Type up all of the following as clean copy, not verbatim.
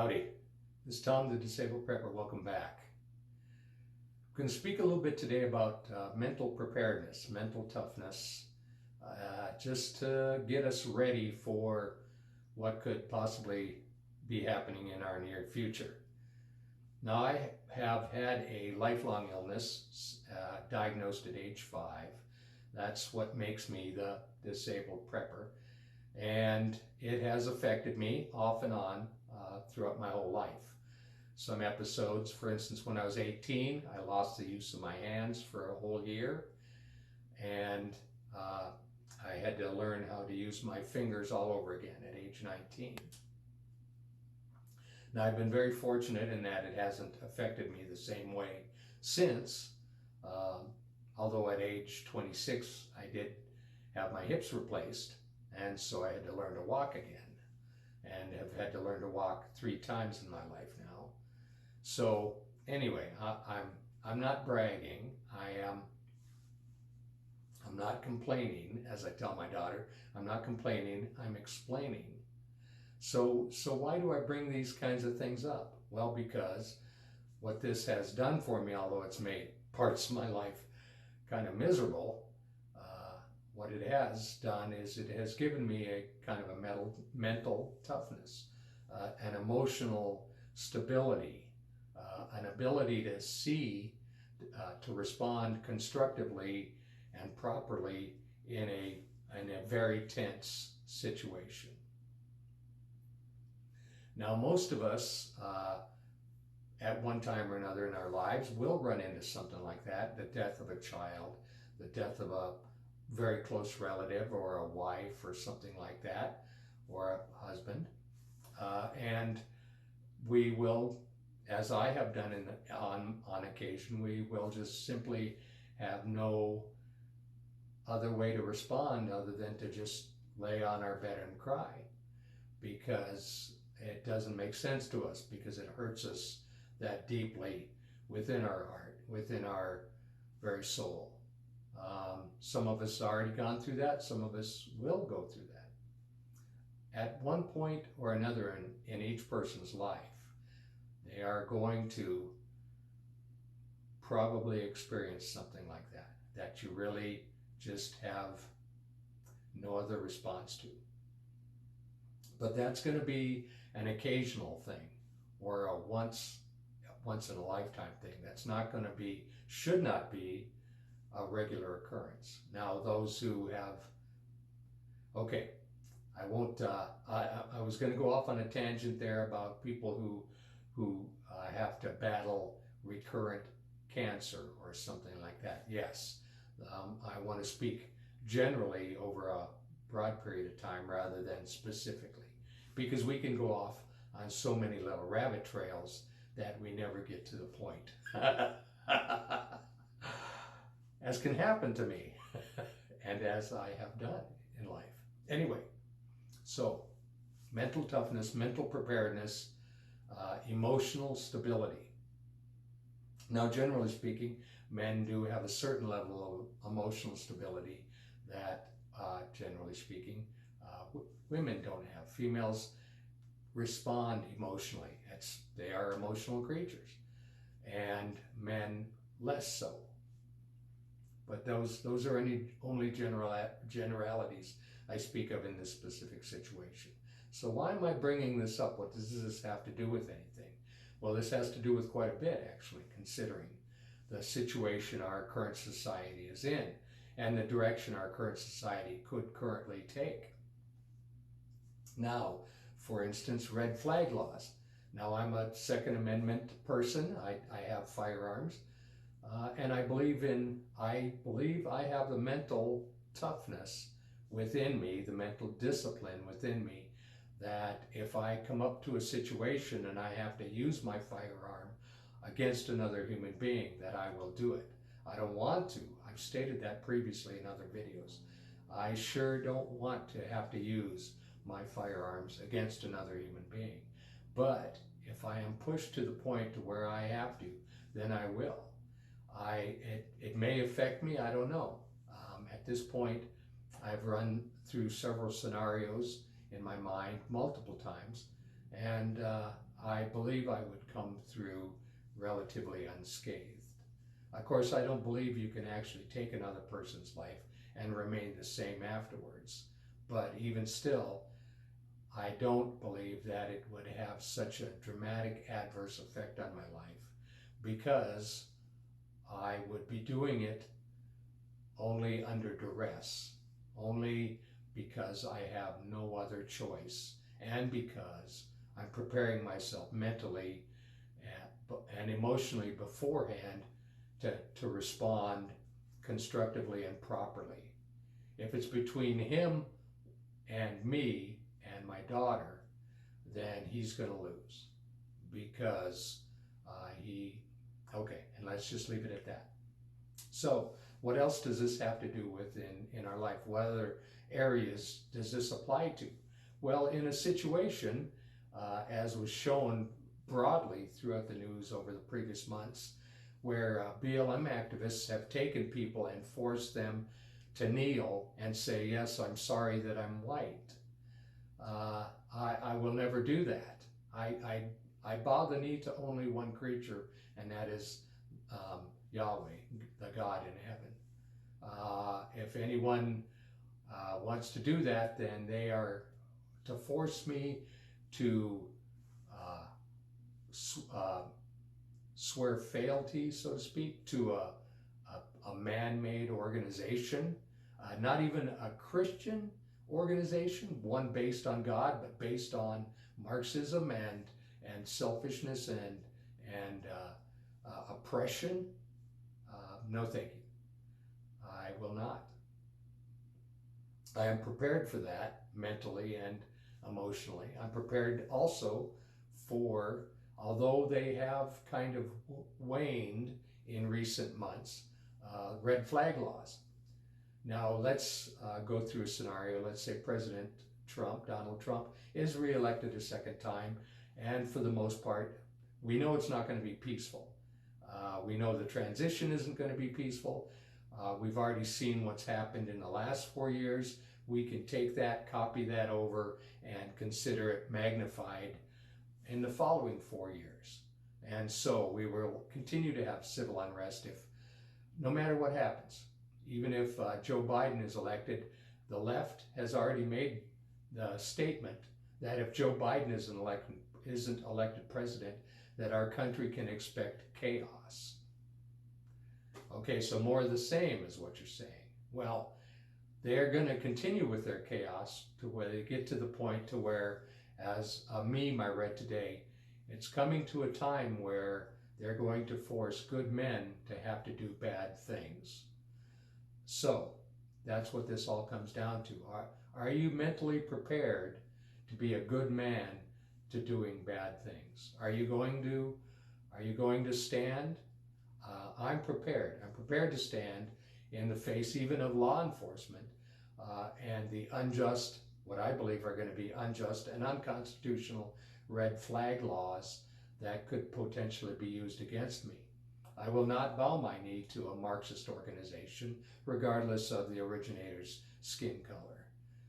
Howdy, this is Tom, the Disabled Prepper. Welcome back. I'm going to speak a little bit today about mental preparedness, mental toughness, just to get us ready for what could possibly be happening in our near future. Now, I have had a lifelong illness diagnosed at age 5. That's what makes me the Disabled Prepper. And it has affected me off and on throughout my whole life. Some episodes, for instance, when I was 18, I lost the use of my hands for a whole year, and I had to learn how to use my fingers all over again at age 19. Now, I've been very fortunate in that it hasn't affected me the same way since, although at age 26, I did have my hips replaced, and so I had to learn to walk again, and have had to learn to walk 3 times in my life now. So anyway, I'm not bragging. I'm not complaining, as I tell my daughter. I'm not complaining. I'm explaining. So why do I bring these kinds of things up? Well, because what this has done for me, although it's made parts of my life kind of miserable, what it has done is it has given me a kind of a mental toughness, an emotional stability, an ability to see, to respond constructively and properly in a very tense situation. Now, most of us at one time or another in our lives will run into something like that: the death of a child, the death of a very close relative or a wife or something like that, or a husband. And we will, as I have done on occasion, we will just simply have no other way to respond other than to just lay on our bed and cry, because it doesn't make sense to us, because it hurts us that deeply within our heart, within our very soul. Some of us have already gone through that. Some of us will go through that. At one point or another in each person's life, they are going to probably experience something like that you really just have no other response to. But that's going to be an occasional thing, or a once in a lifetime thing. That's not going to be, should not be, a regular occurrence. Now, those who have, okay, I won't, I was going to go off on a tangent there about people who have to battle recurrent cancer or something like that. Yes, I want to speak generally over a broad period of time rather than specifically, because we can go off on so many little rabbit trails that we never get to the point. As can happen to me, and as I have done in life. Anyway, so mental toughness, mental preparedness, emotional stability. Now, generally speaking, men do have a certain level of emotional stability that, generally speaking, women don't have. Females respond emotionally. They are emotional creatures, and men less so. But those are only generalities I speak of in this specific situation. So why am I bringing this up? What does this have to do with anything? Well, this has to do with quite a bit, actually, considering the situation our current society is in and the direction our current society could currently take. Now, for instance, red flag laws. Now, I'm a Second Amendment person. I have firearms. And I believe I have the mental toughness within me, the mental discipline within me, that if I come up to a situation and I have to use my firearm against another human being, that I will do it. I don't want to. I've stated that previously in other videos. I sure don't want to have to use my firearms against another human being. But if I am pushed to the point to where I have to, then I will. It may affect me, I don't know. At this point, I've run through several scenarios in my mind multiple times, and I believe I would come through relatively unscathed. Of course, I don't believe you can actually take another person's life and remain the same afterwards. But even still, I don't believe that it would have such a dramatic adverse effect on my life, because I would be doing it only under duress, only because I have no other choice, and because I'm preparing myself mentally and emotionally beforehand to respond constructively and properly. If it's between him and me and my daughter, then he's going to lose, because okay, and let's just leave it at that. So what else does this have to do with in our life? What other areas does this apply to? Well, in a situation, as was shown broadly throughout the news over the previous months, where BLM activists have taken people and forced them to kneel and say, yes, I'm sorry that I'm white. I will never do that. I bow the knee to only one creature, and that is Yahweh, the God in heaven. If anyone wants to do that, then they are to force me to swear fealty, so to speak, to a man-made organization, not even a Christian organization, one based on God, but based on Marxism and selfishness and oppression. No, thank you. I will not. I am prepared for that mentally and emotionally. I'm prepared also for, although they have kind of waned in recent months, red flag laws. Now let's go through a scenario. Let's say President Trump, Donald Trump, is reelected a second time, and for the most part, we know it's not going to be peaceful. We know the transition isn't going to be peaceful. We've already seen what's happened in the last 4 years. We can take that, copy that over, and consider it magnified in the following 4 years. And so we will continue to have civil unrest if, no matter what happens. Even if Joe Biden is elected, the left has already made the statement that if Joe Biden isn't elected president, that our country can expect chaos. Okay, so more of the same is what you're saying. Well, they're going to continue with their chaos to where they get to the point to where, as a meme I read today, it's coming to a time where they're going to force good men to have to do bad things. So that's what this all comes down to. Are you mentally prepared to be a good man to doing bad things? Are you going to stand? I'm prepared. I'm prepared to stand in the face even of law enforcement and the unjust, what I believe are going to be unjust and unconstitutional red flag laws that could potentially be used against me. I will not bow my knee to a Marxist organization, regardless of the originator's skin color.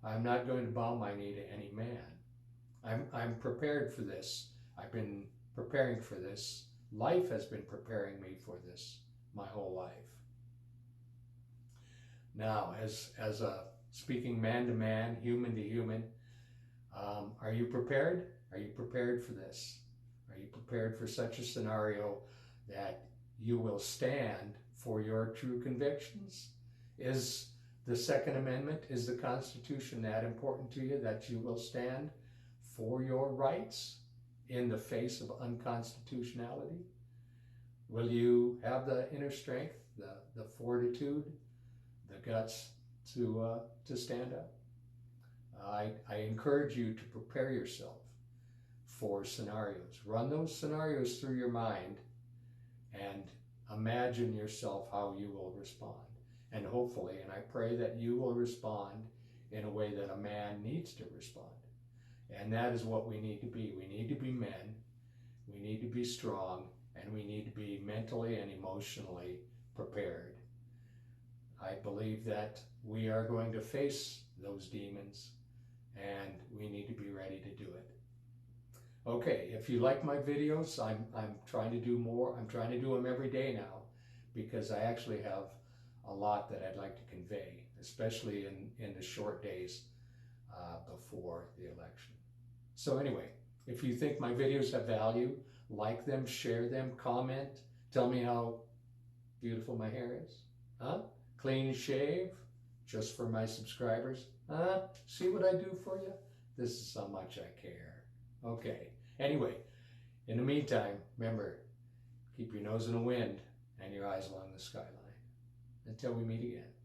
I'm not going to bow my knee to any man. I'm prepared for this. I've been preparing for this. Life has been preparing me for this my whole life. Now, as speaking man to man, human to human, are you prepared? Are you prepared for this? Are you prepared for such a scenario that you will stand for your true convictions? Is the Second Amendment, is the Constitution that important to you that you will stand for your rights in the face of unconstitutionality? Will you have the inner strength, the fortitude, the guts to stand up? I encourage you to prepare yourself for scenarios. Run those scenarios through your mind and imagine yourself how you will respond. And hopefully, and I pray that you will respond in a way that a man needs to respond. And that is what we need to be. We need to be men, we need to be strong, and we need to be mentally and emotionally prepared. I believe that we are going to face those demons, and we need to be ready to do it. Okay, if you like my videos, I'm trying to do more. I'm trying to do them every day now because I actually have a lot that I'd like to convey, especially in the short days before the election. So anyway, if you think my videos have value, like them, share them, comment, tell me how beautiful my hair is. Huh? Clean shave, just for my subscribers. Huh? See what I do for you? This is how much I care. Okay. Anyway, in the meantime, remember, keep your nose in the wind and your eyes along the skyline. Until we meet again.